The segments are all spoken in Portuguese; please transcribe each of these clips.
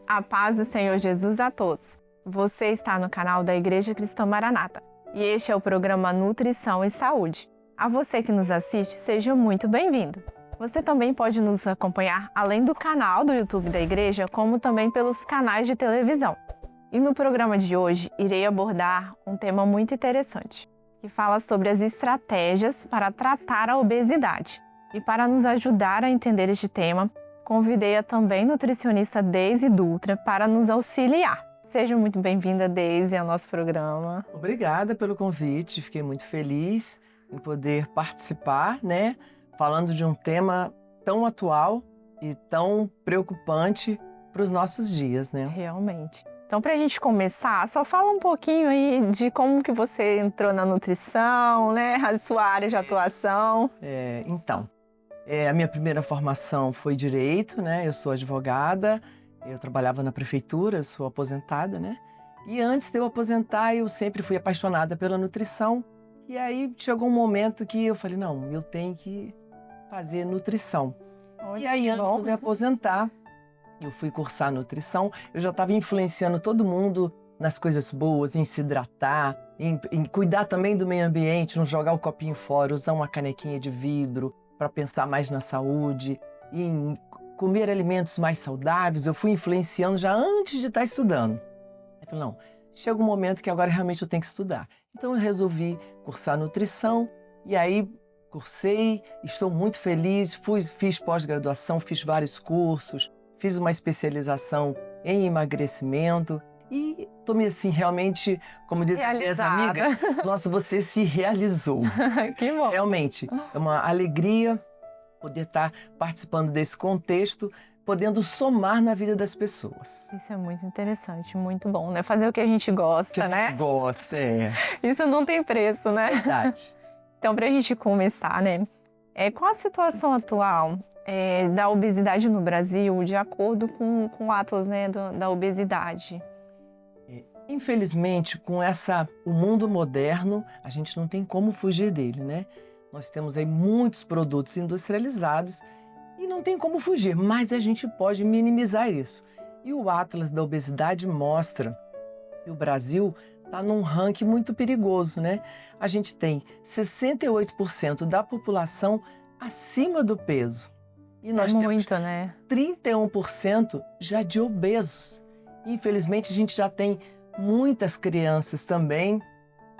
A paz do Senhor Jesus a todos. Você está no canal da Igreja Cristã Maranata e este é o programa Nutrição e Saúde. A você que nos assiste, seja muito bem-vindo. Você também pode nos acompanhar além do canal do YouTube da Igreja, como também pelos canais de televisão. E no programa de hoje, irei abordar um tema muito interessante, que fala sobre as estratégias para tratar a obesidade. E para nos ajudar a entender este tema, convidei a também nutricionista Deise Dutra para nos auxiliar. Seja muito bem-vinda, Deise, ao nosso programa. Obrigada pelo convite, fiquei muito feliz em poder participar, falando de um tema tão atual e tão preocupante para os nossos dias, Realmente. Então, para a gente começar, só fala um pouquinho aí de como que você entrou na nutrição, a sua área de atuação. A minha primeira formação foi Direito, eu sou advogada, eu trabalhava na prefeitura, sou aposentada, E antes de eu aposentar, eu sempre fui apaixonada pela nutrição. E aí chegou um momento que eu falei, não, eu tenho que fazer nutrição. E aí, antes de me aposentar, eu fui cursar nutrição, eu já estava influenciando todo mundo nas coisas boas, em se hidratar, em cuidar também do meio ambiente, não jogar o copinho fora, usar uma canequinha de vidro para pensar mais na saúde, em comer alimentos mais saudáveis. Eu fui influenciando já antes de estar estudando. Eu falei, não, chega um momento que agora realmente eu tenho que estudar. Então eu resolvi cursar nutrição e aí cursei, estou muito feliz, fiz pós-graduação, fiz vários cursos, fiz uma especialização em emagrecimento e tomei assim realmente, como dizem as amigas, nossa, você se realizou. Que bom. Realmente, é uma alegria poder estar participando desse contexto, podendo somar na vida das pessoas. Isso é muito interessante, muito bom, Fazer o que a gente gosta, Gosta, Isso não tem preço, Verdade. Então, para a gente começar, qual a situação atual da obesidade no Brasil, de acordo com o Atlas, da obesidade? Infelizmente, com o mundo moderno, a gente não tem como fugir dele, Nós temos aí muitos produtos industrializados e não tem como fugir, mas a gente pode minimizar isso. E o Atlas da Obesidade mostra que o Brasil está num ranking muito perigoso, A gente tem 68% da população acima do peso. E nós temos 31% já de obesos. Infelizmente, a gente já tem muitas crianças também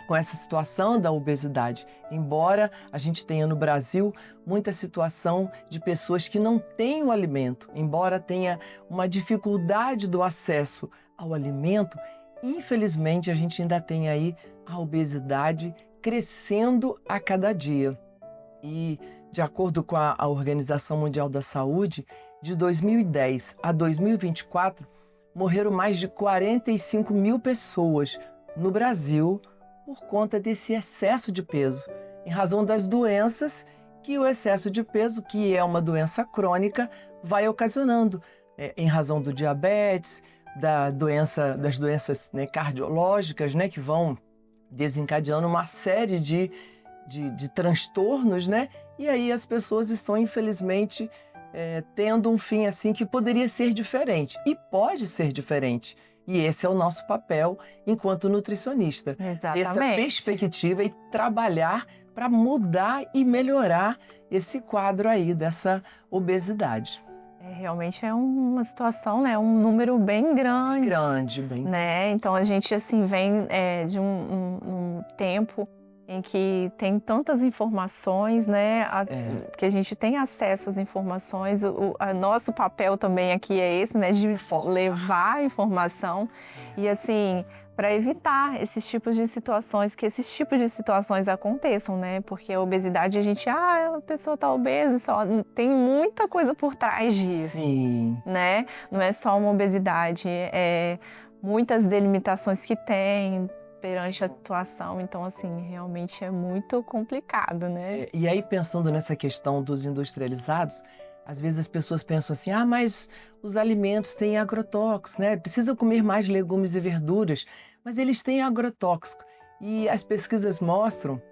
com essa situação da obesidade. Embora a gente tenha no Brasil muita situação de pessoas que não têm o alimento, embora tenha uma dificuldade do acesso ao alimento, infelizmente a gente ainda tem aí a obesidade crescendo a cada dia. E de acordo com a Organização Mundial da Saúde, de 2010 a 2024, morreram mais de 45 mil pessoas no Brasil por conta desse excesso de peso, em razão das doenças que o excesso de peso, que é uma doença crônica, vai ocasionando, em razão do diabetes, das doenças cardiológicas, que vão desencadeando uma série de transtornos, E aí as pessoas estão, infelizmente, tendo um fim assim que poderia ser diferente. E pode ser diferente. E esse é o nosso papel enquanto nutricionista. Exatamente. Essa perspectiva e trabalhar para mudar e melhorar esse quadro aí dessa obesidade. Realmente é uma situação, um número bem grande. Bem. Então a gente assim vem de um tempo em que tem tantas informações, que a gente tem acesso às informações. O nosso papel também aqui é esse, de levar a informação e assim, para evitar esses tipos de situações, que esses tipos de situações aconteçam, Porque a obesidade, a pessoa tá obesa, só tem muita coisa por trás disso, Sim. Não é só uma obesidade, muitas delimitações que tem perante a situação, então assim, realmente é muito complicado, E aí, pensando nessa questão dos industrializados, às vezes as pessoas pensam assim, mas os alimentos têm agrotóxicos, Precisa comer mais legumes e verduras, mas eles têm agrotóxico. E as pesquisas mostram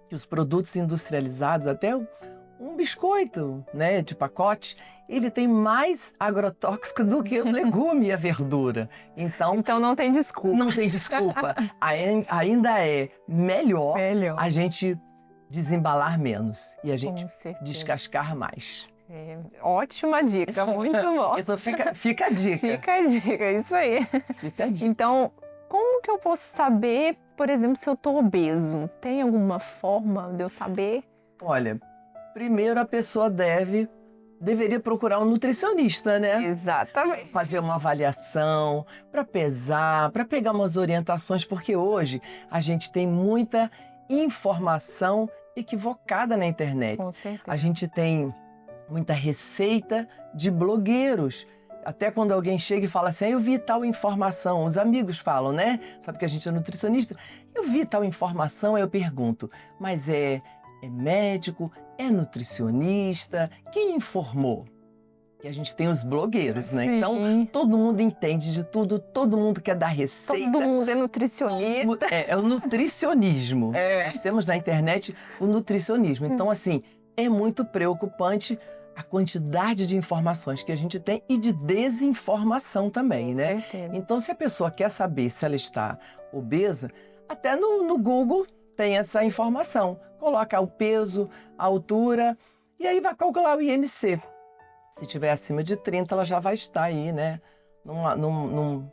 que os produtos industrializados, até um biscoito, né, de pacote, ele tem mais agrotóxico do que o legume e a verdura. Então não tem desculpa. não tem desculpa. Ainda é melhor a gente desembalar menos e a gente descascar mais. Ótima dica, muito bom. Então fica a dica. Fica a dica, isso aí. Fica a dica. Então, como que eu posso saber, por exemplo, se eu tô obeso? Tem alguma forma de eu saber? Olha, primeiro a pessoa deveria procurar um nutricionista, né? Exatamente. Fazer uma avaliação, para pesar, para pegar umas orientações, porque hoje a gente tem muita informação equivocada na internet. Com certeza. A gente tem muita receita de blogueiros. Até quando alguém chega e fala assim, eu vi tal informação, os amigos falam, né? Sabe que a gente é nutricionista? Eu vi tal informação, aí eu pergunto, mas é médico, é nutricionista? Quem informou? Que a gente tem os blogueiros, né? Sim. Então, todo mundo entende de tudo, todo mundo quer dar receita. Todo mundo é nutricionista. É o nutricionismo. Nós temos na internet o nutricionismo. Então, assim, é muito preocupante a quantidade de informações que a gente tem e de desinformação também, né? Com certeza. Então, se a pessoa quer saber se ela está obesa, até no Google tem essa informação. Coloca o peso, a altura e aí vai calcular o IMC. Se tiver acima de 30, ela já vai estar aí, né? Num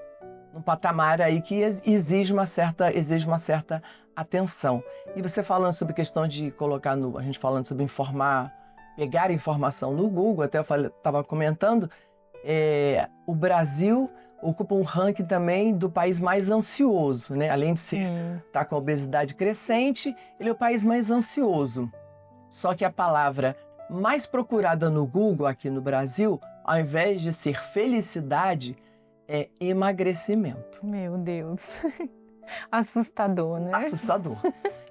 patamar aí que exige uma certa atenção. E você falando sobre questão de colocar a gente falando sobre pegar informação no Google, até eu estava comentando, o Brasil ocupa um ranking também do país mais ansioso, né? Além de estar com a obesidade crescente, ele é o país mais ansioso. Só que a palavra mais procurada no Google aqui no Brasil, ao invés de ser felicidade, é emagrecimento. Meu Deus. Assustador, né? Assustador.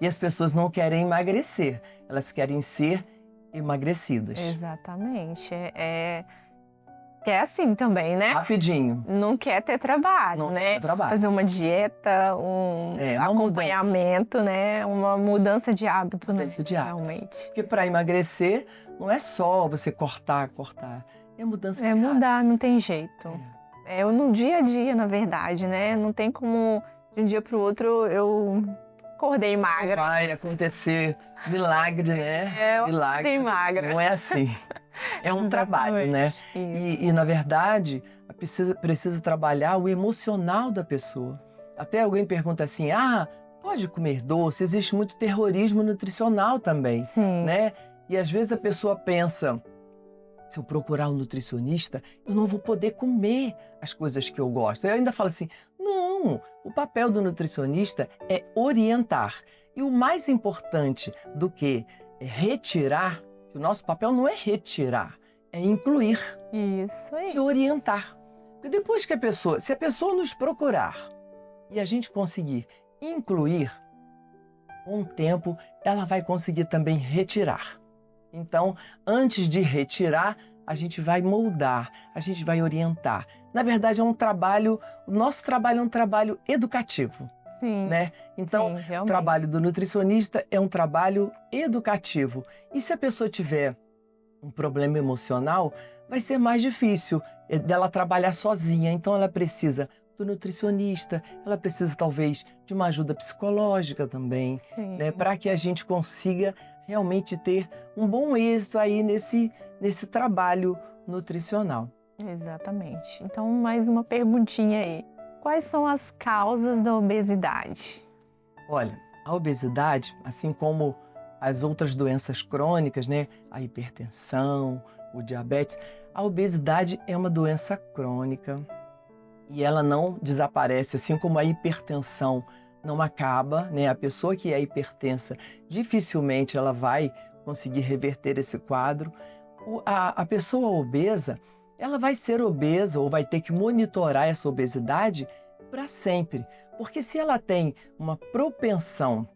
E as pessoas não querem emagrecer, elas querem ser emagrecidas. Exatamente. É assim também, né? Rapidinho. Não quer ter trabalho, Não né? quer ter trabalho. Fazer uma dieta, um acompanhamento, né? Uma mudança de hábito, Mudança de hábito. Realmente. Porque para emagrecer, não é só você cortar. É mudança de hábito. É mudar, não tem jeito. É no dia a dia, na verdade, né? Não tem como, de um dia para o outro, eu acordei magra. Vai acontecer milagre, né? Milagre. Acordei magra. Não é assim. É um trabalho, né? E, na verdade, precisa trabalhar o emocional da pessoa. Até alguém pergunta assim, pode comer doce? Existe muito terrorismo nutricional também, né? E às vezes a pessoa pensa, se eu procurar um nutricionista, eu não vou poder comer as coisas que eu gosto. Eu ainda falo assim, não, o papel do nutricionista é orientar. E o mais importante do que retirar, que o nosso papel não é retirar, é incluir. Isso aí. E orientar. Porque depois que se a pessoa nos procurar e a gente conseguir incluir, com o tempo ela vai conseguir também retirar. Então, antes de retirar, a gente vai moldar, a gente vai orientar. Na verdade, o nosso trabalho é um trabalho educativo. Sim. Né? Então, o trabalho do nutricionista é um trabalho educativo. E se a pessoa tiver um problema emocional, vai ser mais difícil dela trabalhar sozinha. Então, ela precisa do nutricionista, ela precisa talvez de uma ajuda psicológica também, né? Para que a gente consiga realmente ter um bom êxito aí nesse trabalho nutricional. Exatamente. Então, mais uma perguntinha aí. Quais são as causas da obesidade? Olha, a obesidade, assim como as outras doenças crônicas, né? A hipertensão, o diabetes, a obesidade é uma doença crônica e ela não desaparece, assim como a hipertensão não acaba, né? A pessoa que é hipertensa, dificilmente ela vai conseguir reverter esse quadro. A pessoa obesa, ela vai ser obesa ou vai ter que monitorar essa obesidade para sempre. Porque se ela tem uma propensão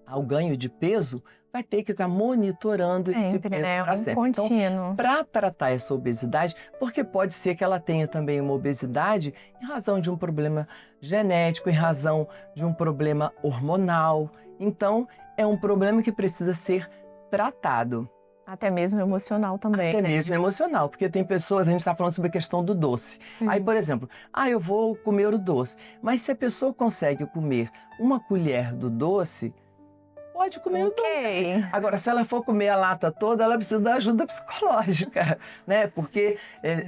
ao ganho de peso, vai ter que estar monitorando esse peso para sempre. Contínuo. Então, para tratar essa obesidade, porque pode ser que ela tenha também uma obesidade em razão de um problema genético, em razão de um problema hormonal. Então, é um problema que precisa ser tratado. Até mesmo emocional também. Até né? mesmo emocional, porque tem pessoas, a gente está falando sobre a questão do doce. Aí, por exemplo, eu vou comer o doce. Mas se a pessoa consegue comer uma colher do doce, pode comer o doce. Agora, se ela for comer a lata toda, ela precisa da ajuda psicológica, né? Porque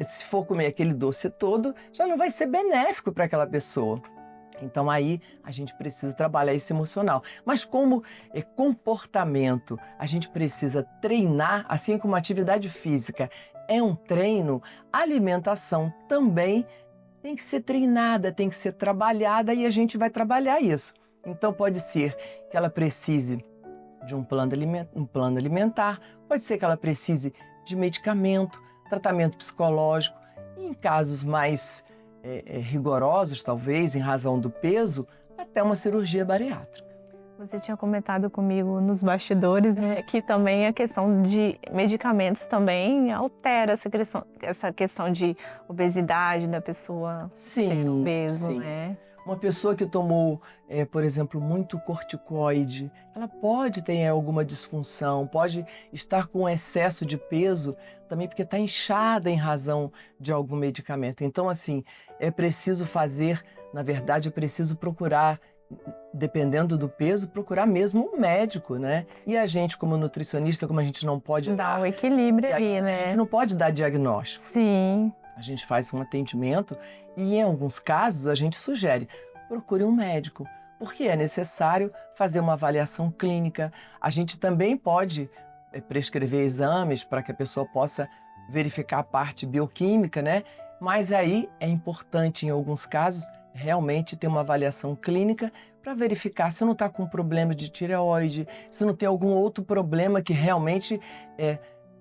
se for comer aquele doce todo, já não vai ser benéfico para aquela pessoa. Então aí a gente precisa trabalhar esse emocional. Mas como comportamento, a gente precisa treinar, assim como a atividade física é um treino, a alimentação também tem que ser treinada, tem que ser trabalhada e a gente vai trabalhar isso. Então pode ser que ela precise de um plano alimentar, pode ser que ela precise de medicamento, tratamento psicológico e em casos mais rigorosos, talvez, em razão do peso, até uma cirurgia bariátrica. Você tinha comentado comigo nos bastidores, né, que também a questão de medicamentos também altera essa questão de obesidade da pessoa ser obeso, né? Uma pessoa que tomou, por exemplo, muito corticoide, ela pode ter alguma disfunção, pode estar com excesso de peso também porque está inchada em razão de algum medicamento. Então, assim, é preciso fazer, na verdade, é preciso procurar, dependendo do peso, procurar mesmo um médico, né? E a gente, como nutricionista, como a gente não pode dar o equilíbrio ali, né? A gente não pode dar diagnóstico. Sim. A gente faz um atendimento e, em alguns casos, a gente sugere, procure um médico, porque é necessário fazer uma avaliação clínica. A gente também pode prescrever exames para que a pessoa possa verificar a parte bioquímica, né? Mas aí é importante, em alguns casos, realmente ter uma avaliação clínica para verificar se não está com problema de tireoide, se não tem algum outro problema que realmente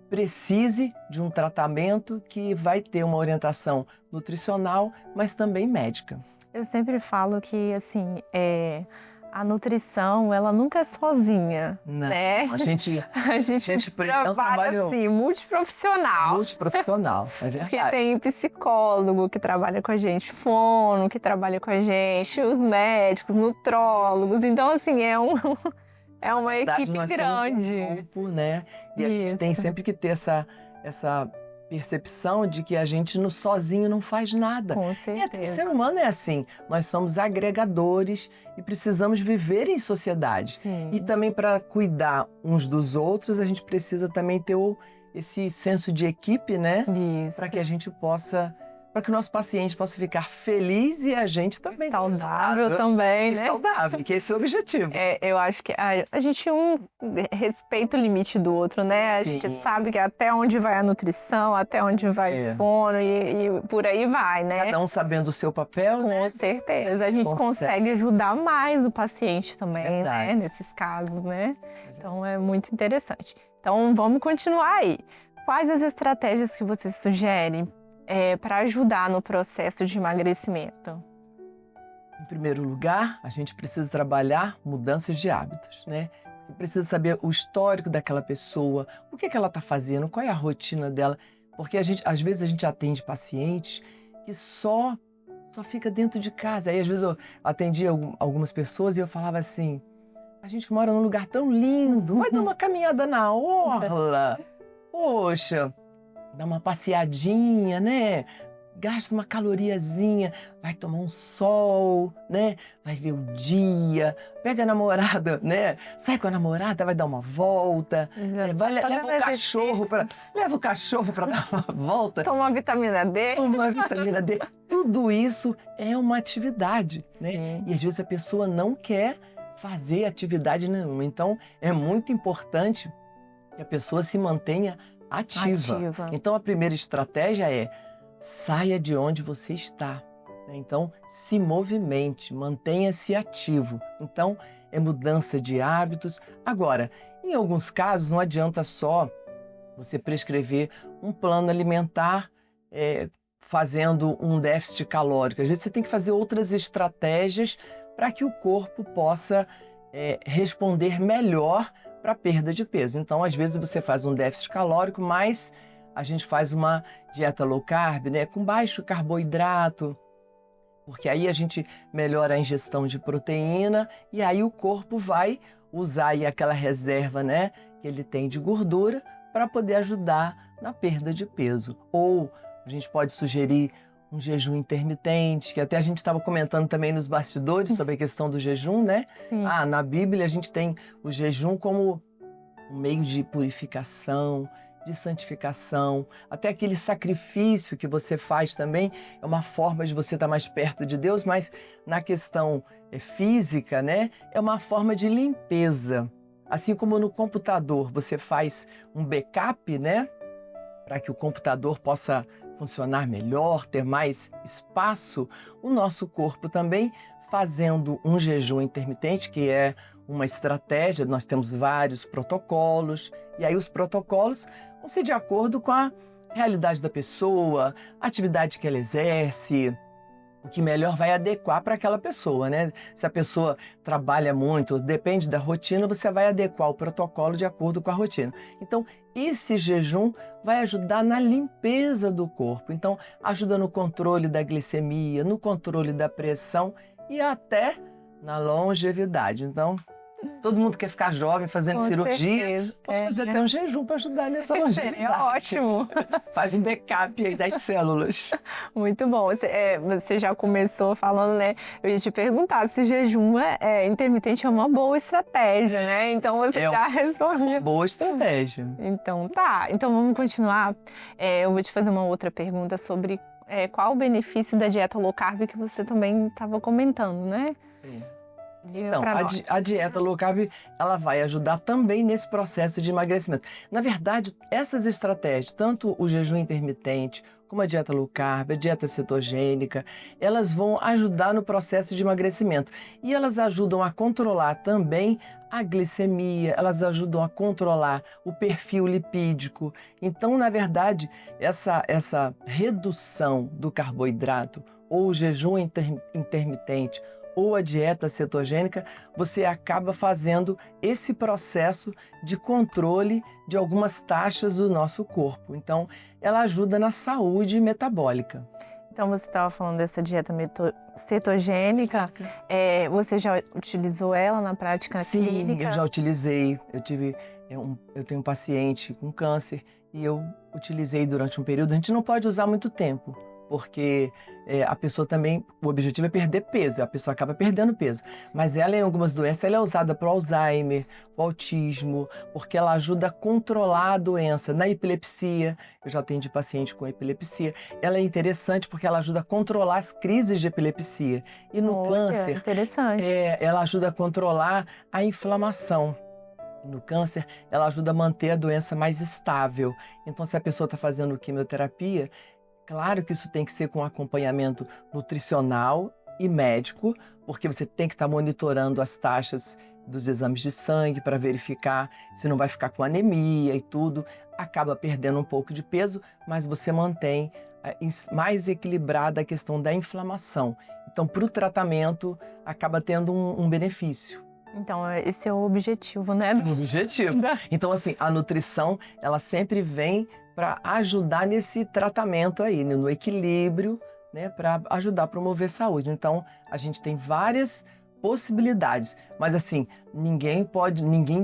precise de um tratamento que vai ter uma orientação nutricional, mas também médica. Eu sempre falo que, assim, a nutrição, ela nunca é sozinha, não, né? A gente trabalha, assim, multiprofissional. Multiprofissional, é verdade. Porque tem psicólogo que trabalha com a gente, fono que trabalha com a gente, os médicos, nutrólogos. Então, assim, é uma equipe grande. Um grupo, né? E a gente tem sempre que ter essa percepção de que a gente sozinho não faz nada. Com certeza. O ser humano é assim. Nós somos agregadores e precisamos viver em sociedade. Sim. E também para cuidar uns dos outros, a gente precisa também ter esse senso de equipe, né? Isso. Para que a gente possa... para que o nosso paciente possa ficar feliz e a gente também saudável também, né? Saudável, que esse é o objetivo. Eu acho que a gente respeita o limite do outro, né? A gente sabe que até onde vai a nutrição, até onde vai o fono e por aí vai, né? Cada um sabendo o seu papel, Com né? certeza. A gente consegue ajudar mais o paciente também, né? Nesses casos, né? Então é muito interessante. Então vamos continuar aí. Quais as estratégias que você sugere para ajudar no processo de emagrecimento? Em primeiro lugar, a gente precisa trabalhar mudanças de hábitos, né? Precisa saber o histórico daquela pessoa, o que ela está fazendo, qual é a rotina dela. Porque às vezes a gente atende pacientes que só fica dentro de casa. Aí às vezes eu atendia algumas pessoas e eu falava assim, a gente mora num lugar tão lindo, vai dar uma caminhada na orla. Poxa, dá uma passeadinha, né? Gasta uma caloriazinha, vai tomar um sol, né? Vai ver o dia, pega a namorada, né? Sai com a namorada, vai dar uma volta, leva o cachorro para dar uma volta. Toma uma vitamina D. Tudo isso é uma atividade, né? E às vezes a pessoa não quer fazer atividade nenhuma. Então é muito importante que a pessoa se mantenha ativa. Então a primeira estratégia é saia de onde você está. Então se movimente, mantenha-se ativo. Então é mudança de hábitos. Agora, em alguns casos não adianta só você prescrever um plano alimentar fazendo um déficit calórico. Às vezes você tem que fazer outras estratégias para que o corpo possa responder melhor para a perda de peso. Então, às vezes você faz um déficit calórico, mas a gente faz uma dieta low carb, né, com baixo carboidrato, porque aí a gente melhora a ingestão de proteína e aí o corpo vai usar aí aquela reserva, né, que ele tem de gordura para poder ajudar na perda de peso. Ou a gente pode sugerir um jejum intermitente, que até a gente estava comentando também nos bastidores sobre a questão do jejum, né? Sim. Na Bíblia a gente tem o jejum como um meio de purificação, de santificação, até aquele sacrifício que você faz também é uma forma de você estar mais perto de Deus, mas na questão física, né, é uma forma de limpeza. Assim como no computador você faz um backup, né, para que o computador possa funcionar melhor, ter mais espaço, o nosso corpo também, fazendo um jejum intermitente, que é uma estratégia, nós temos vários protocolos, e aí os protocolos vão ser de acordo com a realidade da pessoa, a atividade que ela exerce, o que melhor vai adequar para aquela pessoa, né? Se a pessoa trabalha muito, depende da rotina, você vai adequar o protocolo de acordo com a rotina. Então, esse jejum vai ajudar na limpeza do corpo. Então, ajuda no controle da glicemia, no controle da pressão e até na longevidade. Então, todo mundo quer ficar jovem fazendo Com cirurgia, certeza. pode fazer até um jejum para ajudar nessa longevidade. É ótimo. Faz um backup aí das células. Muito bom. Você já começou falando, né? Eu ia te perguntar se jejum intermitente é uma boa estratégia, né? Então você já respondeu. Boa estratégia. Então tá. Então vamos continuar. Eu vou te fazer uma outra pergunta sobre qual o benefício da dieta low carb que você também estava comentando, né? Sim. Então, a dieta low carb, ela vai ajudar também nesse processo de emagrecimento. Na verdade, essas estratégias, tanto o jejum intermitente, como a dieta low carb, a dieta cetogênica, elas vão ajudar no processo de emagrecimento. E elas ajudam a controlar também a glicemia, elas ajudam a controlar o perfil lipídico. Então, na verdade, essa redução do carboidrato, ou o jejum intermitente, ou a dieta cetogênica, você acaba fazendo esse processo de controle de algumas taxas do nosso corpo. Então, ela ajuda na saúde metabólica. Então, você estava falando dessa dieta cetogênica, você já utilizou ela na prática clínica? Sim, eu já utilizei. Eu tenho um paciente com câncer e eu utilizei durante um período. A gente não pode usar muito tempo, porque a pessoa também, o objetivo é perder peso, a pessoa acaba perdendo peso. Mas ela, em algumas doenças, ela é usada para o Alzheimer, o autismo, porque ela ajuda a controlar a doença. Na epilepsia, eu já atendi paciente com epilepsia, ela é interessante porque ela ajuda a controlar as crises de epilepsia. E no câncer, interessante. Ela ajuda a controlar a inflamação. No câncer, ela ajuda a manter a doença mais estável. Então, se a pessoa está fazendo quimioterapia, claro que isso tem que ser com acompanhamento nutricional e médico, porque você tem que estar monitorando as taxas dos exames de sangue para verificar se não vai ficar com anemia e tudo. Acaba perdendo um pouco de peso, mas você mantém mais equilibrada a questão da inflamação. Então, para o tratamento, acaba tendo um benefício. Então, esse é o objetivo, né? O objetivo. Então, assim, a nutrição, ela sempre vem para ajudar nesse tratamento aí, no equilíbrio, né, para ajudar a promover saúde. Então, a gente tem várias possibilidades, mas assim, ninguém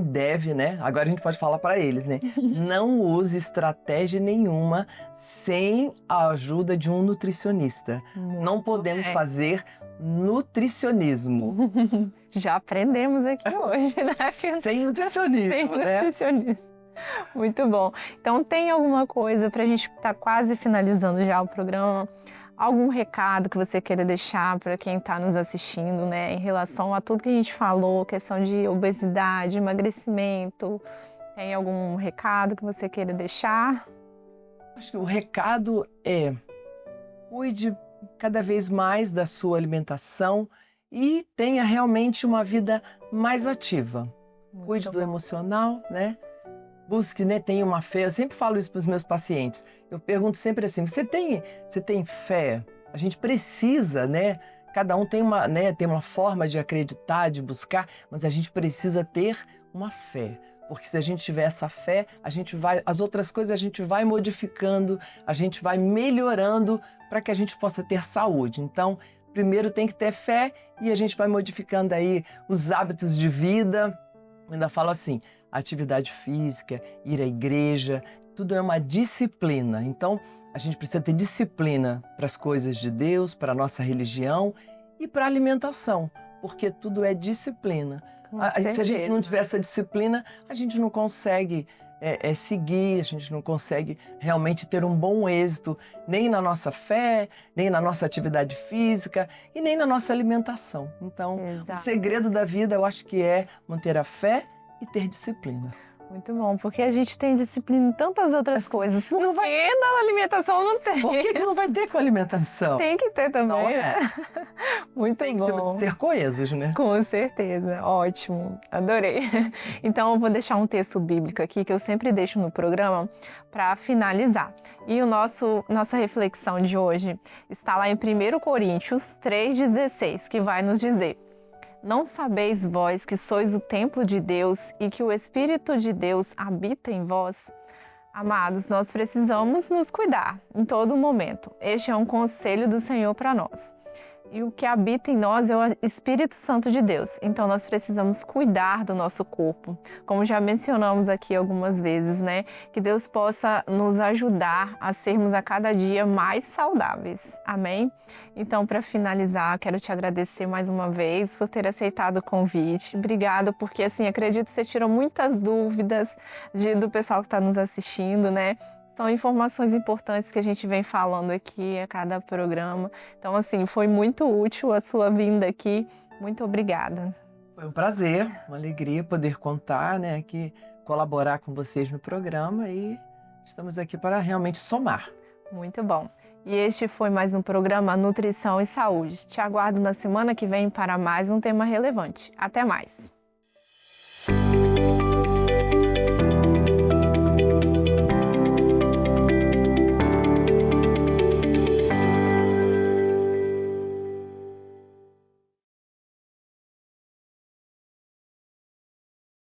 deve, né? Agora a gente pode falar para eles, né? Não use estratégia nenhuma sem a ajuda de um nutricionista. Não podemos fazer nutricionismo. Já aprendemos aqui hoje, né? Sem nutricionismo, né? Nutricionista. Muito bom. Então, tem alguma coisa para a gente estar quase finalizando já o programa? Algum recado que você queira deixar para quem está nos assistindo, né? Em relação a tudo que a gente falou, questão de obesidade, emagrecimento. Tem algum recado que você queira deixar? Acho que o recado é: cuide cada vez mais da sua alimentação e tenha realmente uma vida mais ativa. Cuide do emocional, né? Busque, né? Tenha uma fé. Eu sempre falo isso para os meus pacientes. Eu pergunto sempre assim: você tem fé? A gente precisa, né? Cada um tem uma forma de acreditar, de buscar, mas a gente precisa ter uma fé. Porque se a gente tiver essa fé, as outras coisas a gente vai modificando, a gente vai melhorando para que a gente possa ter saúde. Então, primeiro tem que ter fé e a gente vai modificando aí os hábitos de vida. Eu ainda falo assim: atividade física, ir à igreja, tudo é uma disciplina. Então, a gente precisa ter disciplina para as coisas de Deus, para a nossa religião e para a alimentação, porque tudo é disciplina. Se a gente não tiver essa disciplina, a gente não consegue seguir, a gente não consegue realmente ter um bom êxito, nem na nossa fé, nem na nossa atividade física e nem na nossa alimentação. Então, o segredo da vida, eu acho que é manter a fé e ter disciplina. Muito bom, porque a gente tem disciplina em tantas outras coisas. Por que na alimentação não tem? Por que não vai ter com a alimentação? Tem que ter também, não né? Muito tem bom. Tem que ser coesos, né? Com certeza, ótimo, adorei. Então eu vou deixar um texto bíblico aqui que eu sempre deixo no programa para finalizar. E nossa reflexão de hoje está lá em 1 Coríntios 3,16, que vai nos dizer: não sabeis vós que sois o templo de Deus e que o Espírito de Deus habita em vós? Amados, nós precisamos nos cuidar em todo momento. Este é um conselho do Senhor para nós. E o que habita em nós é o Espírito Santo de Deus. Então nós precisamos cuidar do nosso corpo. Como já mencionamos aqui algumas vezes, né? Que Deus possa nos ajudar a sermos a cada dia mais saudáveis. Amém? Então, para finalizar, quero te agradecer mais uma vez por ter aceitado o convite. Obrigada, porque assim, acredito que você tirou muitas dúvidas do pessoal que está nos assistindo, né? São informações importantes que a gente vem falando aqui a cada programa. Então, assim, foi muito útil a sua vinda aqui. Muito obrigada. Foi um prazer, uma alegria poder contar, né, aqui, colaborar com vocês no programa e estamos aqui para realmente somar. Muito bom. E este foi mais um programa Nutrição e Saúde. Te aguardo na semana que vem para mais um tema relevante. Até mais!